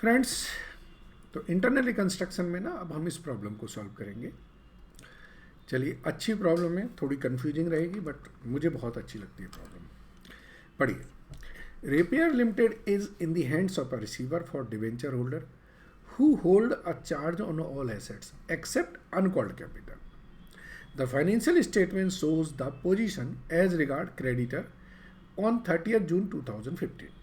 Friends, तो internal reconstruction में ना अब हम इस प्रॉब्लम को सॉल्व करेंगे। चलिए, अच्छी प्रॉब्लम है, थोड़ी कंफ्यूजिंग रहेगी बट मुझे बहुत अच्छी लगती है प्रॉब्लम। पढ़िए। Rapier limited is in the hands of a receiver for debenture holder who hold a charge on all assets except uncalled capital. The financial statement shows the position as regard creditor on 30 June 2015।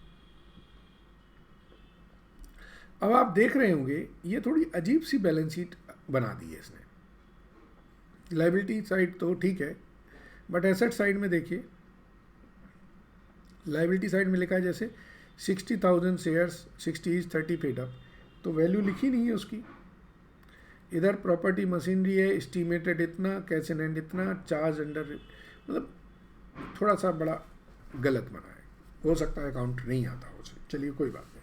अब आप देख रहे होंगे ये थोड़ी अजीब सी balance sheet बना दी है इसने। लाइबिलिटी साइड तो ठीक है, बट एसेट साइड में देखिए, लाइबिलिटी साइड में लिखा है जैसे 60,000 शेयर्स, 60 इज 30 पेड अप, तो वैल्यू लिखी नहीं है उसकी। इधर प्रॉपर्टी मशीनरी है, एस्टीमेटेड इतना, कैश इन हैंड इतना, चार्ज अंडर, मतलब थोड़ा सा बड़ा गलत बना है। हो सकता है अकाउंट नहीं आता हो, चलिए कोई बात नहीं।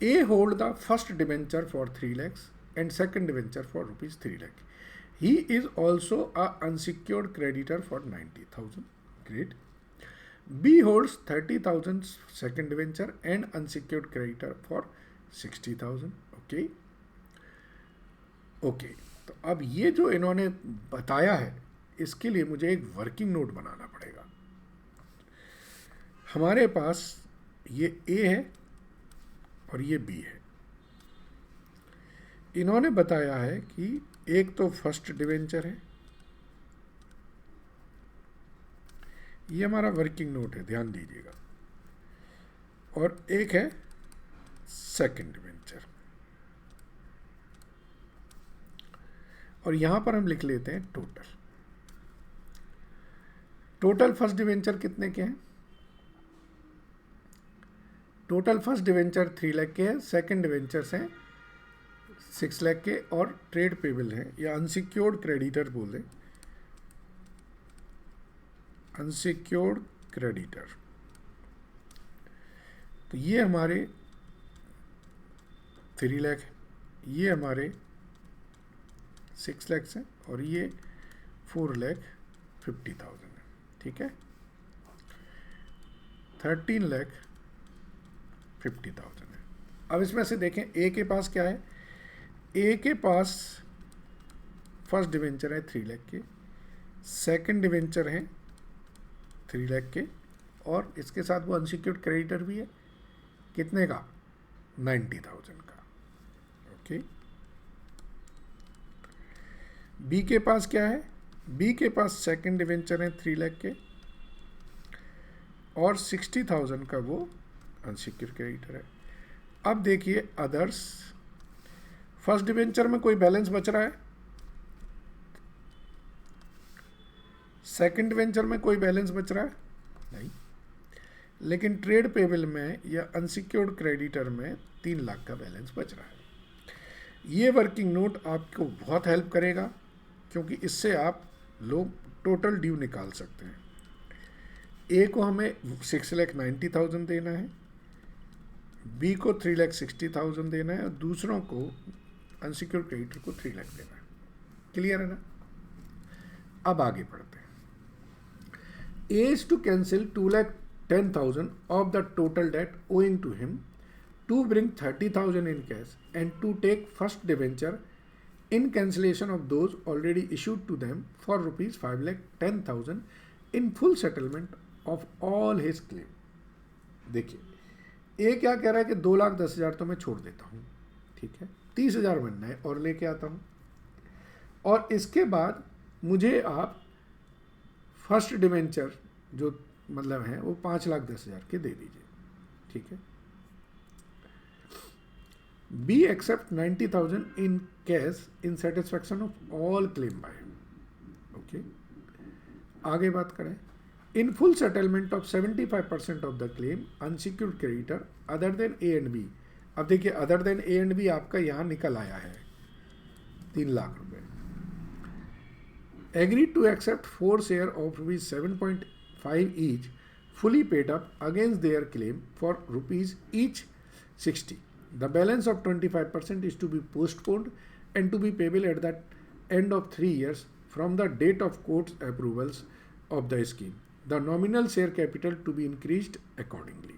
A hold the first debenture for 3 lakhs and second debenture for rupees 3 lakh. He is also a unsecured creditor for 90,000. Great. B holds 30,000 second debenture and unsecured creditor for 60,000. Okay. Okay. तो अब ये जो इन्होंने बताया है इसके लिए मुझे एक वर्किंग नोट बनाना पड़ेगा। हमारे पास ये A है और ये बी है। इन्होंने बताया है कि एक तो फर्स्ट डिवेंचर है, ये हमारा वर्किंग नोट है, ध्यान दीजिएगा, और एक है सेकंड डिवेंचर। और यहां पर हम लिख लेते हैं टोटल। टोटल फर्स्ट डिवेंचर कितने के हैं? टोटल फर्स्ट डिवेंचर 3 लाख के हैं, सेकंड डिवेंचर्स हैं 6 लाख के, और ट्रेड पेबल हैं या अनसिक्योर्ड क्रेडिटर बोल दें, अनसिक्योर्ड क्रेडिटर। तो ये हमारे 3 लाख है, ये हमारे 6 लाख हैं, और ये 4,50,000 है। ठीक है, 13,50,000 है। अब इसमें से देखें ए के पास क्या है। ए के पास फर्स्ट डिवेंचर है 3 लाख के, सेकंड डिवेंचर है 3 लाख के, और इसके साथ वो अनसिक्योर्ड क्रेडिटर भी है, कितने का? 90,000 का। ओके। बी के पास क्या है? बी के पास सेकंड डिवेंचर है 3 लाख के, और 60,000 का वो अनसिक्योर्ड क्रेडिटर है। अब देखिए अदर्स, फर्स्ट डिवेंचर में कोई बैलेंस बच रहा है, सेकंड डिवेंचर में कोई बैलेंस बच रहा है नहीं, लेकिन ट्रेड पेबल में या अनसिक्योर्ड क्रेडिटर में 3 लाख का बैलेंस बच रहा है। ये वर्किंग नोट आपको बहुत हेल्प करेगा, क्योंकि इससे आप लोग टोटल ड्यू निकाल सकते हैं। ए को हमें 6,90,000 देना है, बी को 3,60,000 देना है, और दूसरों को अनसिक्योर्ड क्रेडिटर को 3 लाख देना है। क्लियर है ना? अब आगे बढ़ते हैं। A is to cancel 2,10,000 of the total debt owing to him, to bring 30,000 in cash and to take first debenture in cancellation of those already issued to them for rupees 5,10,000 in full settlement of all his claim. देखिए, ए क्या कह रहा है कि 2,10,000 तो मैं छोड़ देता हूँ, ठीक है, 30,000 बनना है और लेके आता हूँ, और इसके बाद मुझे आप फर्स्ट डिवेंचर जो मतलब है वो 5,10,000 के दे दीजिए। ठीक है। B accept 90,000 in cash in satisfaction of all claim by him. Okay. आगे बात करें। In full settlement of 75% of the claim, unsecured creditor other than A and B. अब देखिए other than A and B आपका यहाँ निकल आया है 3 लाख रुपए। Agreed to accept 4 share of rupees 7.5 each, fully paid up against their claim for rupees each 60. The balance of 25% is to be postponed and to be payable at the end of 3 years from the date of court's approvals of the scheme. The nominal share capital to be increased accordingly.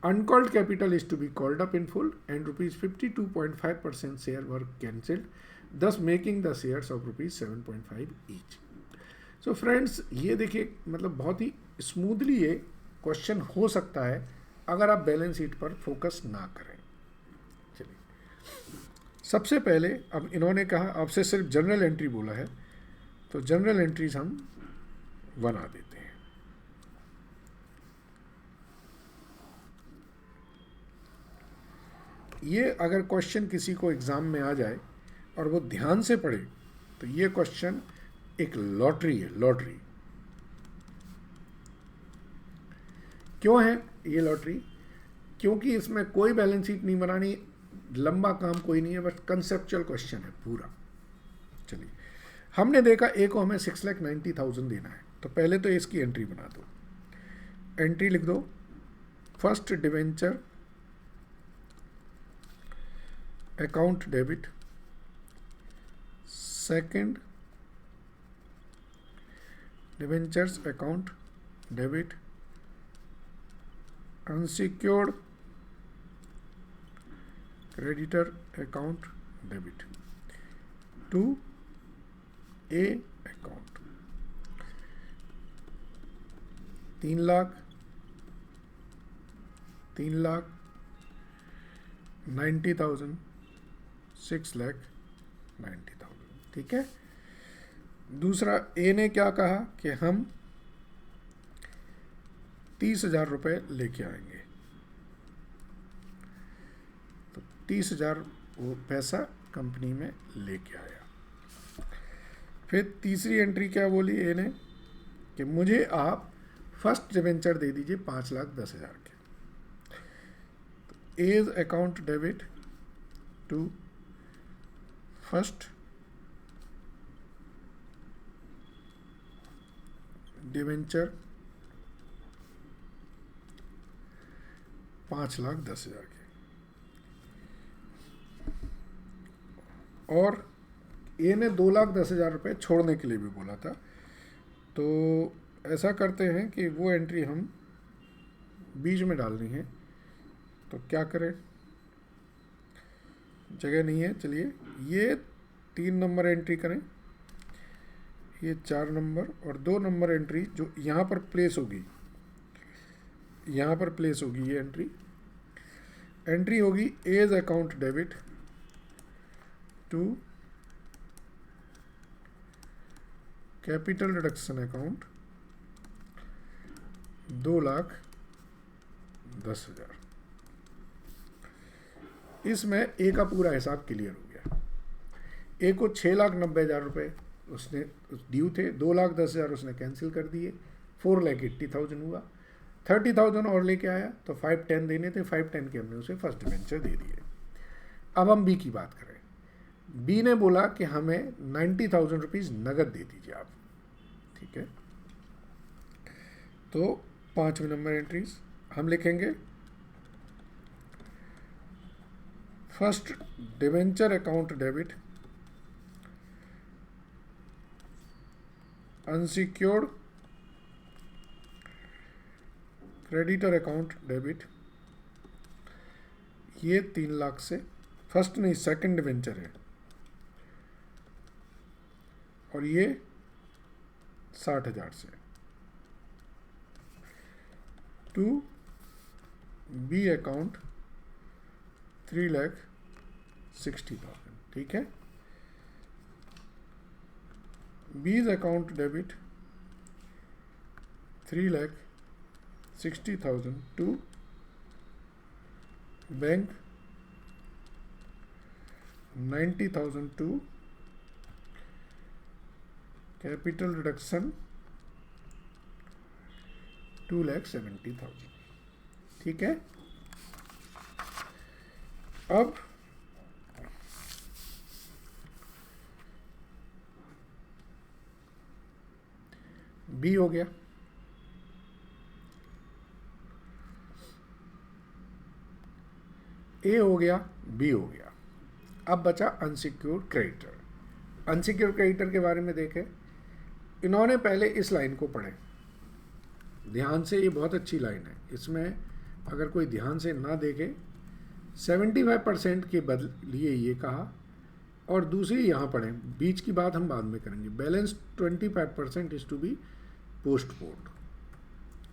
Uncalled capital is to be called up in full and rupees 52.5% share were cancelled, thus making the shares of rupees 7.5 each. So friends ये देखिए मतलब बहुत ही smoothly ये question हो सकता है अगर आप बैलेंस शीट पर फोकस ना करें। चलिए सबसे पहले अब इन्होंने कहा आपसे सिर्फ जनरल एंट्री बोला है, तो जनरल एंट्रीज हम बना देते हैं। ये अगर क्वेश्चन किसी को एग्ज़ाम में आ जाए और वो ध्यान से पढ़े तो ये क्वेश्चन एक लॉटरी है, लॉटरी। क्यों है ये लॉटरी? क्योंकि इसमें कोई बैलेंस शीट नहीं बनानी, लंबा काम कोई नहीं है, बस कंसेप्चुअल क्वेश्चन है पूरा। चलिए हमने देखा ए को हमें 6,90,000 देना है, तो पहले तो इसकी एंट्री बना दो। एंट्री लिख दो, first debenture account debit, second debentures account debit, unsecured creditor account debit to a account. 3 lakh 90,000 6,90,000। ठीक है। दूसरा ए ने क्या कहा कि हम 30,000 रुपये लेके आएंगे, तो 30,000 वो पैसा कंपनी में लेके आया। फिर तीसरी एंट्री क्या बोली ए ने कि मुझे आप फर्स्ट डिवेंचर दे दीजिए 5,10,000 के। तो as account debit to first debenture 5,10,000 के, और ए ने 2,10,000 रुपये छोड़ने के लिए भी बोला था। तो ऐसा करते हैं कि वो एंट्री हम बीच में डालनी है, तो क्या करें, जगह नहीं है। चलिए ये 3 नंबर एंट्री करें, ये 4 नंबर और 2 नंबर एंट्री जो यहाँ पर प्लेस होगी, यहाँ पर प्लेस होगी ये एंट्री होगी as account debit to capital reduction account 2,10,000। इसमें ए का पूरा हिसाब क्लियर हो गया। ए को 6,90,000 रुपये उसने ड्यू थे, 2,10,000 उसने कैंसिल कर दिए, 4,80,000 हुआ। 30,000 और लेके आया, तो 510 देने थे, 510 के हमने उसे फर्स्ट डिवेंचर दे दिए। अब हम बी की बात करें। बी ने बोला कि हमें 90,000 रुपीज़ नगद दे दीजिए आप। ठीक है, तो 5वें नंबर एंट्रीज हम लिखेंगे, first debenture account debit unsecured creditor account debit, ये 3 लाख से, फर्स्ट नहीं सेकंड डिवेंचर है, और ये 60,000 से, टू बी अकाउंट 3,60,000। ठीक है, बीज account debit 3,60,000 to bank 90,000 to capital reduction 2,70,000। ठीक है, अब बी हो गया। ए हो गया, बी हो गया। अब बचा अनसिक्योर्ड क्रेडिटर। अनसिक्योर्ड क्रेडिटर के बारे में देखें, इन्होंने पहले इस लाइन को पढ़े ध्यान से, ये बहुत अच्छी लाइन है। इसमें अगर कोई ध्यान से ना देखे, 75% के बदलिए ये कहा, और दूसरी यहाँ पढ़ें, बीच की बात हम बाद में करेंगे। Balance 25% is to be postponed.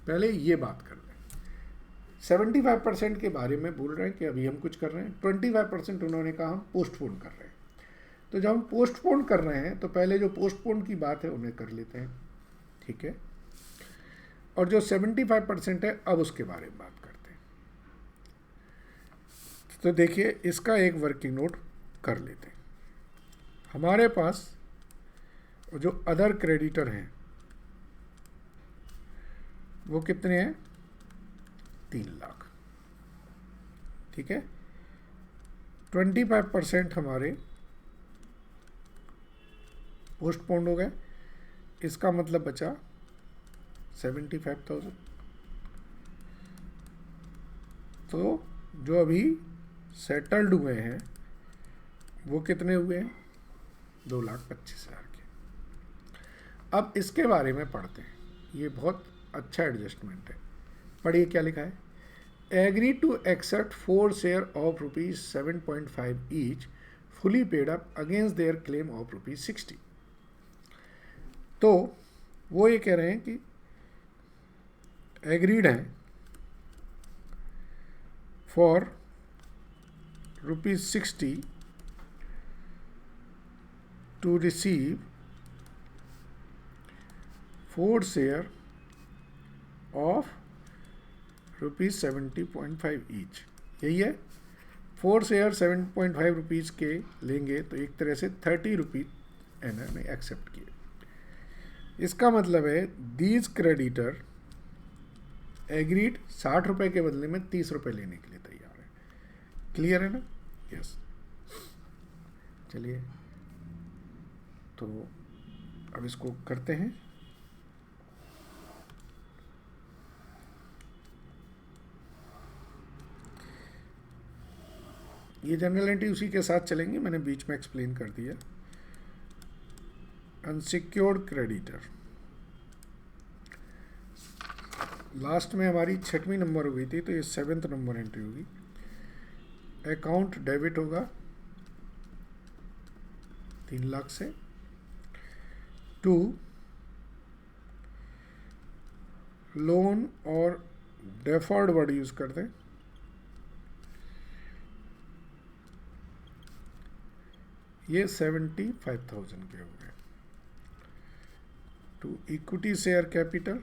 पहले ये बात कर लें। 75% के बारे में बोल रहे हैं कि अभी हम कुछ कर रहे हैं, 25% उन्होंने कहा हम पोस्टपोन कर रहे हैं। तो जब हम पोस्टपोन कर रहे हैं तो पहले जो पोस्टपोन की बात है उन्हें कर लेते हैं, ठीक है। और जो 75% है अब उसके बारे में बात करते हैं। तो देखिए इसका एक वर्किंग नोट कर लेते हैं। हमारे पास जो अदर क्रेडिटर हैं वो कितने हैं? 3 लाख, ठीक है। 25% हमारे पोस्टपोन्ड हो गए, इसका मतलब बचा 75,000। तो जो अभी सेटल्ड हुए हैं वो कितने हुए हैं? 2,25,000 के। अब इसके बारे में पढ़ते हैं, ये बहुत अच्छा एडजस्टमेंट है। पढ़िए क्या लिखा है। Agree to accept 4 share of ₹7.5 each fully paid up against their claim of ₹60। तो वो ये कह रहे हैं कि एग्रीड हैं for ₹60 to receive 4 share of ₹70.5 each. यही है, 4 शेयर 7.5 रुपीज़ के लेंगे तो एक तरह से 30 रुपीज़ इन्होंने एक्सेप्ट किए। इसका मतलब है दीज क्रेडिटर एग्रीड 60 रुपये के बदले में 30 रुपये लेने के लिए तैयार है। क्लियर है ना? यस। चलिए तो अब इसको करते हैं। ये जनरल एंट्री उसी के साथ चलेंगे, मैंने बीच में एक्सप्लेन कर दिया। अनसिक्योर्ड क्रेडिटर लास्ट में हमारी 6वीं नंबर हो गई थी, तो ये 7th नंबर एंट्री होगी। अकाउंट डेबिट होगा 3 लाख से टू लोन और डेफर्ड वर्ड यूज कर दें, ये 75,000 के हो गए। टू इक्विटी शेयर कैपिटल,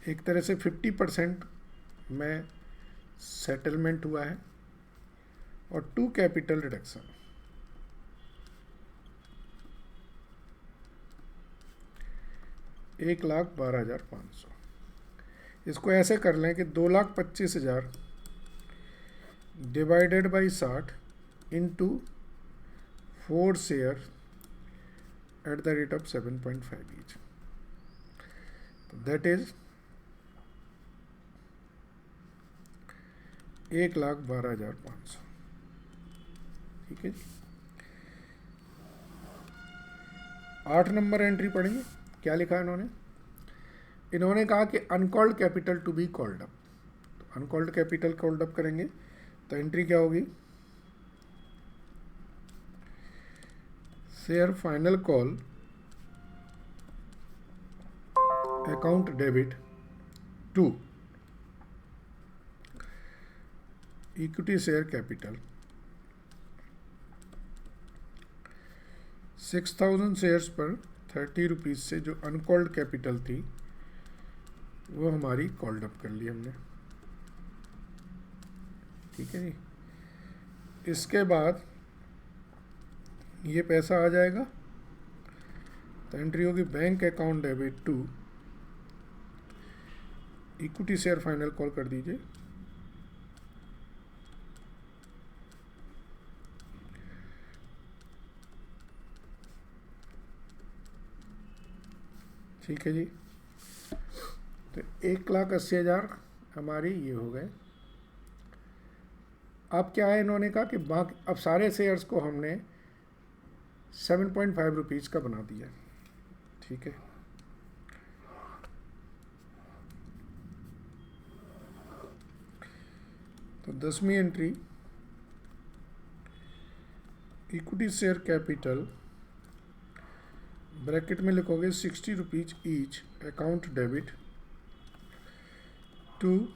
एक तरह से 50% में सेटलमेंट हुआ है। और टू कैपिटल रिडक्शन, ₹1,12,500। इसको ऐसे कर लें कि 2,25,000 divided by 60 into 4 share at the rate of 7.5 each, that is 1,12,500। ठीक है जी। 8 नंबर एंट्री पढ़ेंगे। क्या लिखा है इन्होंने कहा कि uncalled capital to be called up. तो अनकॉल्ड कैपिटल कॉल्ड अप करेंगे तो एंट्री क्या होगी? Share final call account debit to equity share capital 6,000 shares पर 30 रुपीज़ से जो अनकॉल्ड कैपिटल थी वो हमारी कॉल्ड अप कर ली हमने। ठीक है जी। इसके बाद ये पैसा आ जाएगा तो एंट्री होगी bank account debit to equity share final call कर दीजिए, ठीक है जी। तो 1,80,000 हमारी ये हो गए। अब क्या है, इन्होंने कहा कि बाकी अब सारे शेयर्स को हमने 7.5 रुपीज़ का बना दिया। ठीक है। तो 10वीं entry, equity share capital, bracket में लिखोगे 60 rupees each, account debit to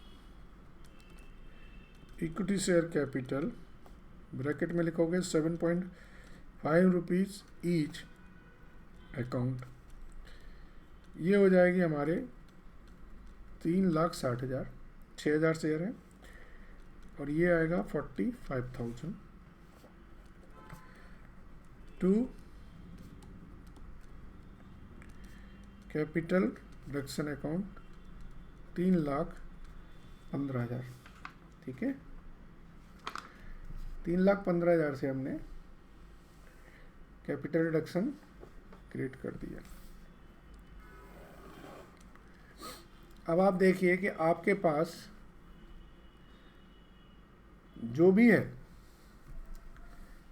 equity share capital, bracket में लिखोगे 7.5 रुपीज ईच, अकाउंट। ये हो जाएगी हमारे 3,60,000, 6,000 शेयर है, और ये आएगा 45,000 टू कैपिटल रिडक्शन अकाउंट 3,15,000। ठीक है, 3,15,000 से हमने कैपिटल रिडक्शन क्रिएट कर दिया। अब आप देखिए कि आपके पास जो भी है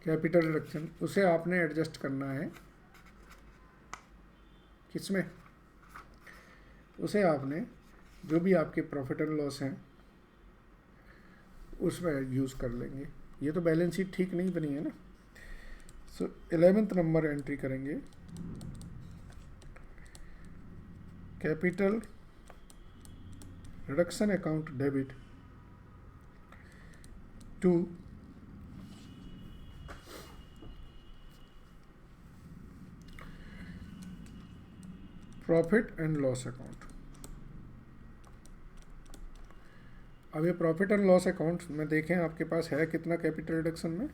कैपिटल रिडक्शन, उसे आपने एडजस्ट करना है किसमें, उसे आपने जो भी आपके प्रॉफिट एंड लॉस हैं उसमें यूज़ कर लेंगे। ये तो बैलेंस शीट ठीक नहीं बनी है ना। सो 11th नंबर एंट्री करेंगे, capital reduction account debit to profit and loss account. अब ये प्रॉफिट एंड लॉस अकाउंट में देखें आपके पास है कितना कैपिटल रिडक्शन में।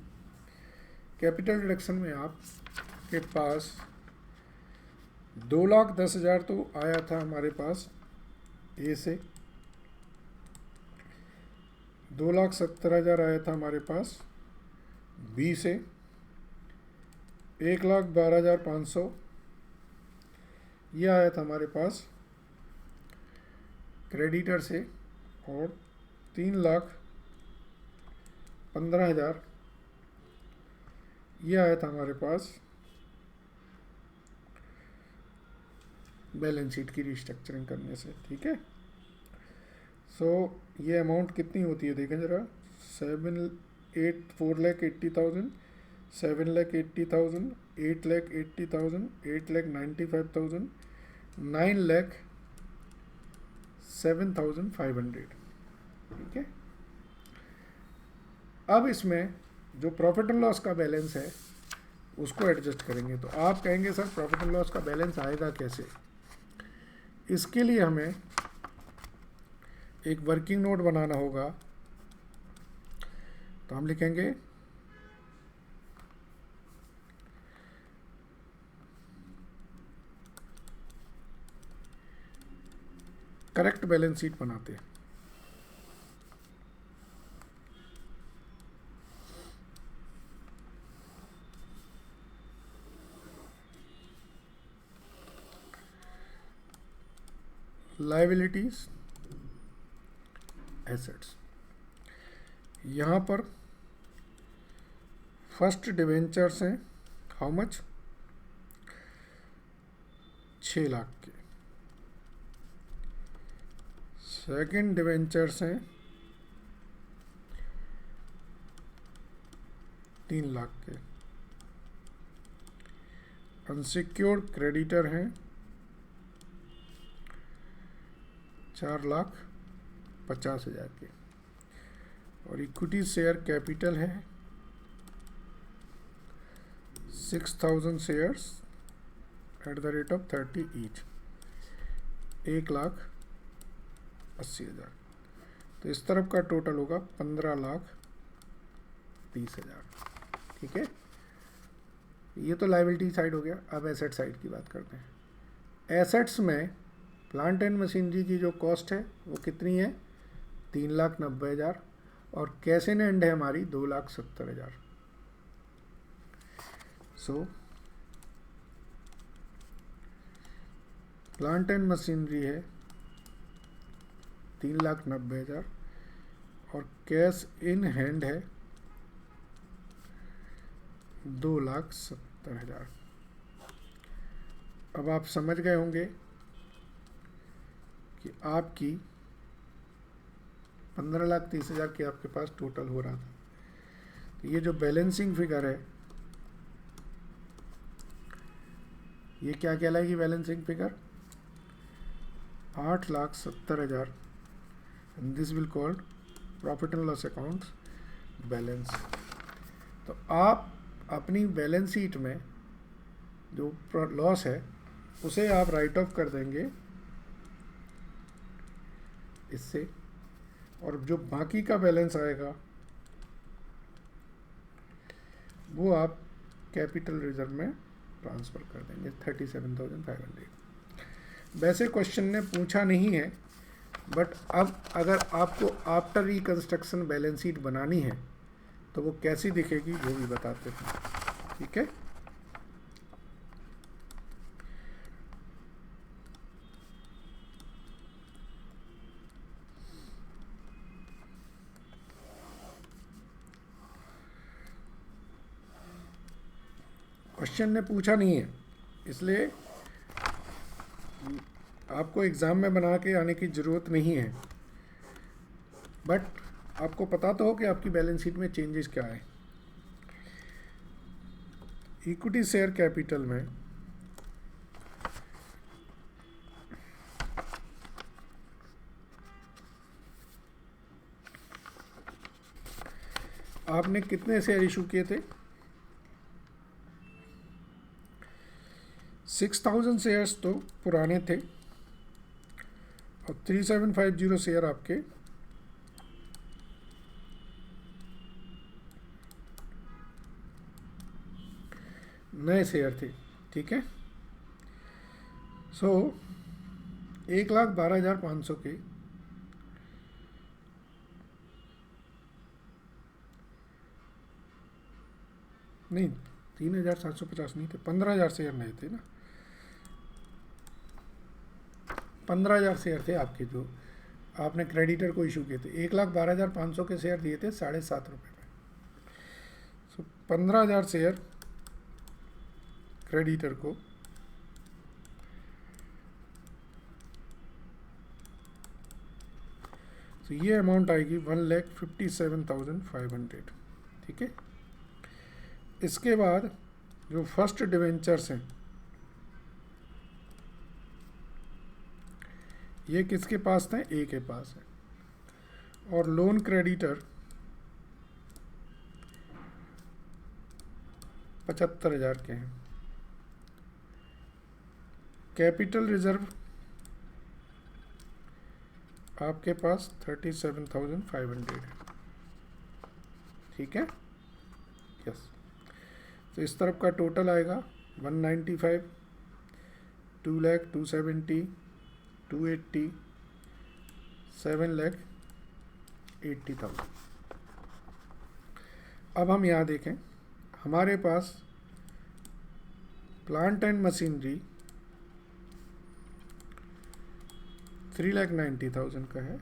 कैपिटल रिडक्शन में आपके पास 2,10,000 तो आया था हमारे पास ए से, 2,70,000 आया था हमारे पास बी से, 1,12,500 ये आया था हमारे पास क्रेडिटर से, और 3,15,000 ये आया था हमारे पास बैलेंस शीट की रिस्ट्रक्चरिंग करने से। ठीक है, सो ये अमाउंट कितनी होती है देखें ज़रा, 4,80,000, 7,80,000, 8,80,000, 8,95,000, 9,07,500। ठीक है, अब इसमें जो प्रॉफिट एंड लॉस का बैलेंस है उसको एडजस्ट करेंगे। तो आप कहेंगे सर प्रॉफिट एंड लॉस का बैलेंस आएगा कैसे, इसके लिए हमें एक वर्किंग नोट बनाना होगा। तो हम लिखेंगे करेक्ट बैलेंस शीट बनाते हैं। लायबिलिटीज, एसेट्स, यहाँ पर फर्स्ट डिवेंचर्स हैं, हाउ मच, 6 लाख के। सेकंड डिवेंचर्स हैं 3 लाख के। अनसिक्योर्ड क्रेडिटर हैं 4,50,000 के, और इक्विटी शेयर कैपिटल है 6,000 shares at the rate of 30 each, 1,80,000। तो इस तरफ का टोटल होगा 15,30,000। ठीक है, ये तो लायबिलिटी साइड हो गया। अब एसेट साइड की बात करते हैं। एसेट्स में प्लांट एंड मशीनरी की जो कॉस्ट है वो कितनी है, 3,90,000, और कैश इन हैंड है हमारी 2,70,000। सो प्लांट एंड मशीनरी है 3,90,000 और कैश इन हैंड है 2,70,000। अब आप समझ गए होंगे कि आपकी 15,30,000 के आपके पास टोटल हो रहा था। तो ये जो बैलेंसिंग फिगर है ये क्या कहलाएगी? Balancing figure 8,70,000, and this will called profit and loss accounts balance. तो आप अपनी बैलेंस शीट में जो लॉस है उसे आप राइट ऑफ कर देंगे इससे, और जो बाकी का बैलेंस आएगा वो आप कैपिटल रिजर्व में ट्रांसफ़र कर देंगे 37,500। वैसे क्वेश्चन ने पूछा नहीं है, बट अब अगर आपको आफ्टर रिकंस्ट्रक्शन बैलेंस शीट बनानी है तो वो कैसी दिखेगी वो भी बताते हैं। ठीक है, क्वेश्चन ने पूछा नहीं है इसलिए आपको एग्ज़ाम में बना के आने की ज़रूरत नहीं है, बट आपको पता तो हो कि आपकी बैलेंस शीट में चेंजेस क्या है। इक्विटी शेयर कैपिटल में आपने कितने शेयर इशू किए थे? 6,000 शेयर्स तो पुराने थे और 3,750 शेयर आपके नए शेयर थे। ठीक है, सो 1,12,500 के नहीं, 3,750 नहीं थे, 15,000 शेयर नहीं थे ना, 15,000 शेयर थे आपके जो आपने क्रेडिटर को इशू किए थे। 1,12,500 के शेयर दिए थे 7.5 रुपये में। सो 15,000 शेयर क्रेडिटर को तो ये अमाउंट आएगी 1,57,500। ठीक है, इसके बाद जो फर्स्ट डिवेंचर्स हैं ये किसके पास थे? ए के पास है, और लोन क्रेडिटर 75,000 के हैं। कैपिटल रिजर्व आपके पास 37,500 है। ठीक है, यस। तो इस तरफ का टोटल आएगा 195, 2 लाख, 270, 280, 7,80,000। अब हम यहाँ देखें, हमारे पास प्लांट एंड मशीनरी 3,90,000 का है।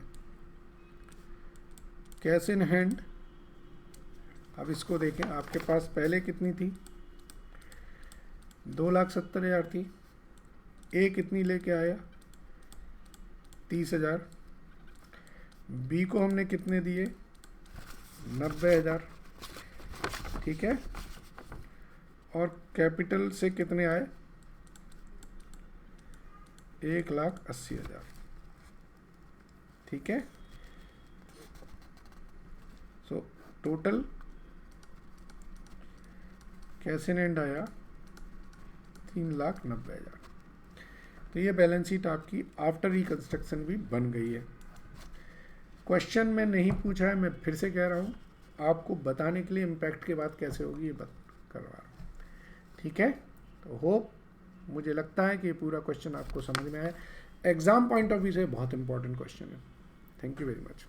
कैश इन हैंड, अब इसको देखें, आपके पास पहले कितनी थी? 2,70,000 थी। ए कितनी लेके आया? 30,000। बी को हमने कितने दिए? 90,000। ठीक है, और कैपिटल से कितने आए? 1,80,000। ठीक है, so total cash in hand आया 3,90,000। तो ये बैलेंस शीट आपकी आफ्टर रिकंस्ट्रक्शन भी बन गई है। क्वेश्चन में नहीं पूछा है, मैं फिर से कह रहा हूँ, आपको बताने के लिए इम्पैक्ट के बाद कैसे होगी ये करवा रहा हूँ। ठीक है, तो होप, मुझे लगता है कि ये पूरा क्वेश्चन आपको समझ में आया। एग्जाम पॉइंट ऑफ व्यू से बहुत इंपॉर्टेंट क्वेश्चन है। Thank you very much.